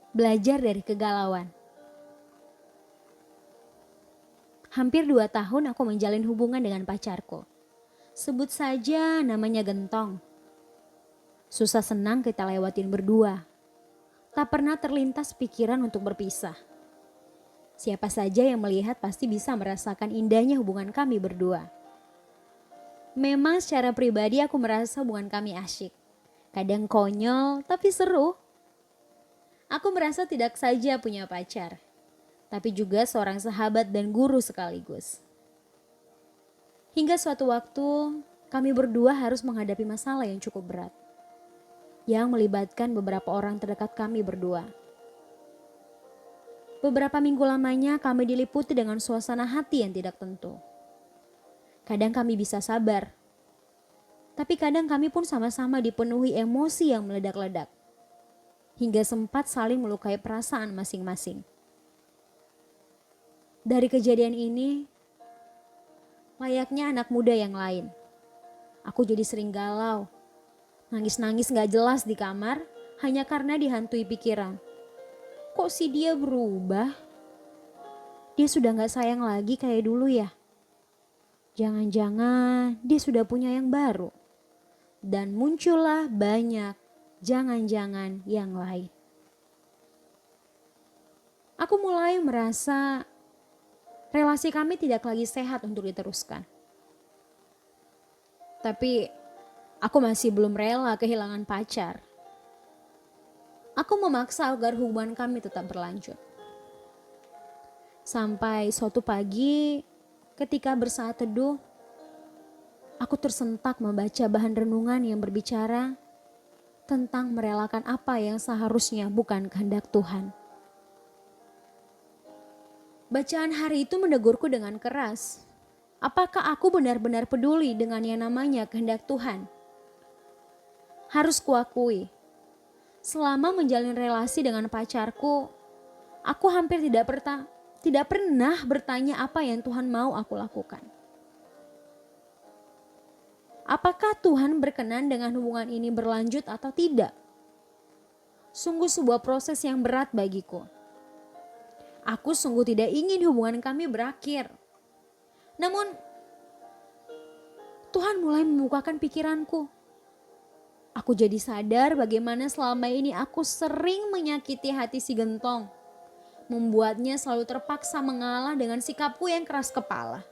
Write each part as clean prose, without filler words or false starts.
Belajar dari kegalauan. Hampir 2 tahun aku menjalin hubungan dengan pacarku. Sebut saja namanya Gentong. Susah senang kita lewatin berdua. Tak pernah terlintas pikiran untuk berpisah. Siapa saja yang melihat pasti bisa merasakan indahnya hubungan kami berdua. Memang secara pribadi aku merasa hubungan kami asyik. Kadang konyol tapi seru. Aku merasa tidak saja punya pacar, tapi juga seorang sahabat dan guru sekaligus. Hingga suatu waktu, kami berdua harus menghadapi masalah yang cukup berat, yang melibatkan beberapa orang terdekat kami berdua. Beberapa minggu lamanya kami diliputi dengan suasana hati yang tidak tentu. Kadang kami bisa sabar, tapi kadang kami pun sama-sama dipenuhi emosi yang meledak-ledak, hingga sempat saling melukai perasaan masing-masing. Dari kejadian ini, layaknya anak muda yang lain, aku jadi sering galau, nangis-nangis gak jelas di kamar hanya karena dihantui pikiran. Kok si dia berubah? Dia sudah gak sayang lagi kayak dulu ya? Jangan-jangan dia sudah punya yang baru. Dan muncullah banyak jangan-jangan yang lain. Aku mulai merasa relasi kami tidak lagi sehat untuk diteruskan. Tapi aku masih belum rela kehilangan pacar. Aku memaksa agar hubungan kami tetap berlanjut. Sampai suatu pagi ketika bersaat teduh, aku tersentak membaca bahan renungan yang berbicara tentang merelakan apa yang seharusnya bukan kehendak Tuhan. Bacaan hari itu menegurku dengan keras. Apakah aku benar-benar peduli dengan yang namanya kehendak Tuhan? Harus kuakui, selama menjalin relasi dengan pacarku, aku hampir tidak pernah bertanya apa yang Tuhan mau aku lakukan. Apakah Tuhan berkenan dengan hubungan ini berlanjut atau tidak? Sungguh sebuah proses yang berat bagiku. Aku sungguh tidak ingin hubungan kami berakhir. Namun, Tuhan mulai membukakan pikiranku. Aku jadi sadar bagaimana selama ini aku sering menyakiti hati si Gentong. Membuatnya selalu terpaksa mengalah dengan sikapku yang keras kepala.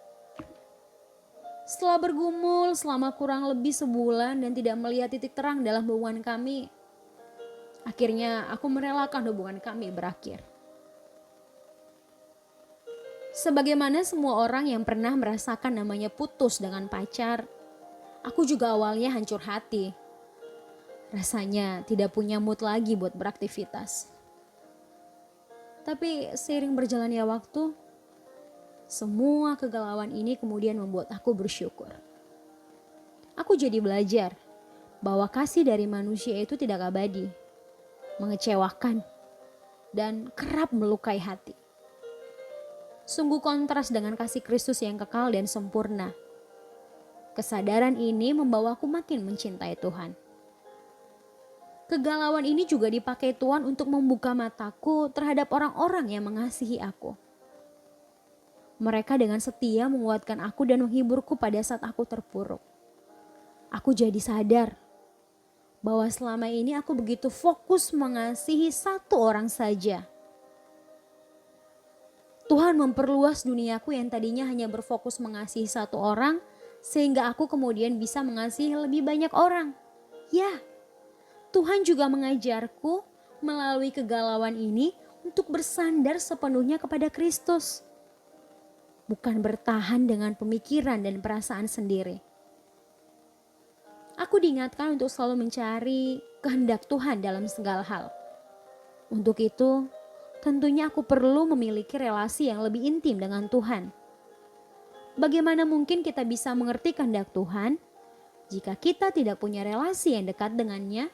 Setelah bergumul selama kurang lebih sebulan dan tidak melihat titik terang dalam hubungan kami, akhirnya aku merelakan hubungan kami berakhir. Sebagaimana semua orang yang pernah merasakan namanya putus dengan pacar, aku juga awalnya hancur hati. Rasanya tidak punya mood lagi buat beraktivitas. Tapi seiring berjalannya waktu, semua kegalauan ini kemudian membuat aku bersyukur. Aku jadi belajar bahwa kasih dari manusia itu tidak abadi, mengecewakan, dan kerap melukai hati. Sungguh kontras dengan kasih Kristus yang kekal dan sempurna. Kesadaran ini membawaku makin mencintai Tuhan. Kegalauan ini juga dipakai Tuhan untuk membuka mataku terhadap orang-orang yang mengasihi aku. Mereka dengan setia menguatkan aku dan menghiburku pada saat aku terpuruk. Aku jadi sadar bahwa selama ini aku begitu fokus mengasihi satu orang saja. Tuhan memperluas duniaku yang tadinya hanya berfokus mengasihi satu orang, sehingga aku kemudian bisa mengasihi lebih banyak orang. Ya, Tuhan juga mengajarku melalui kegalauan ini untuk bersandar sepenuhnya kepada Kristus. Bukan bertahan dengan pemikiran dan perasaan sendiri. Aku diingatkan untuk selalu mencari kehendak Tuhan dalam segala hal. Untuk itu, tentunya aku perlu memiliki relasi yang lebih intim dengan Tuhan. Bagaimana mungkin kita bisa mengerti kehendak Tuhan jika kita tidak punya relasi yang dekat dengannya?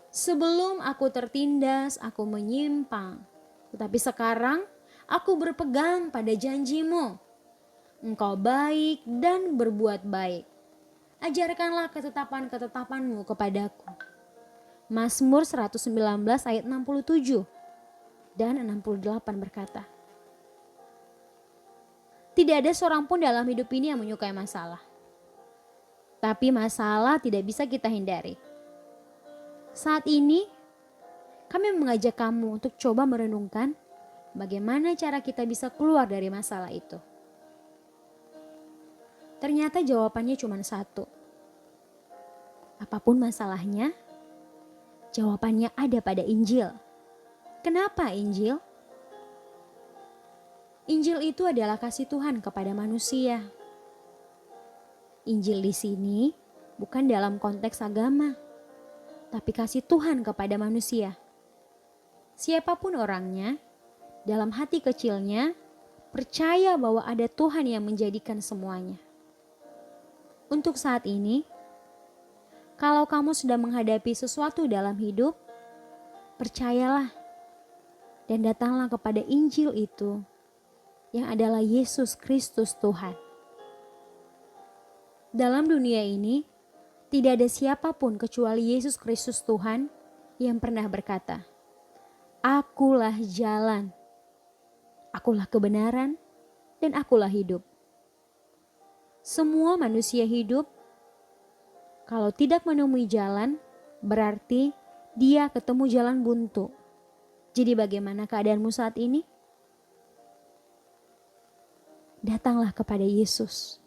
Sebelum aku tertindas, aku menyimpang. Tetapi sekarang aku berpegang pada janji-Mu. Engkau baik dan berbuat baik. Ajarkanlah ketetapan-ketetapan-Mu kepadaku. Mazmur 119 ayat 67 dan 68 berkata, tidak ada seorang pun dalam hidup ini yang menyukai masalah. Tapi masalah tidak bisa kita hindari. Saat ini, kami mengajak kamu untuk coba merenungkan bagaimana cara kita bisa keluar dari masalah itu. Ternyata jawabannya cuma satu. Apapun masalahnya, jawabannya ada pada Injil. Kenapa Injil? Injil itu adalah kasih Tuhan kepada manusia. Injil di sini bukan dalam konteks agama, tapi kasih Tuhan kepada manusia. Siapapun orangnya, dalam hati kecilnya, percaya bahwa ada Tuhan yang menjadikan semuanya. Untuk saat ini, kalau kamu sedang menghadapi sesuatu dalam hidup, percayalah dan datanglah kepada Injil itu, yang adalah Yesus Kristus Tuhan. Dalam dunia ini, tidak ada siapapun kecuali Yesus Kristus Tuhan yang pernah berkata, "Akulah jalan, akulah kebenaran, dan akulah hidup." Semua manusia hidup, kalau tidak menemui jalan, berarti dia ketemu jalan buntu. Jadi bagaimana keadaanmu saat ini? Datanglah kepada Yesus.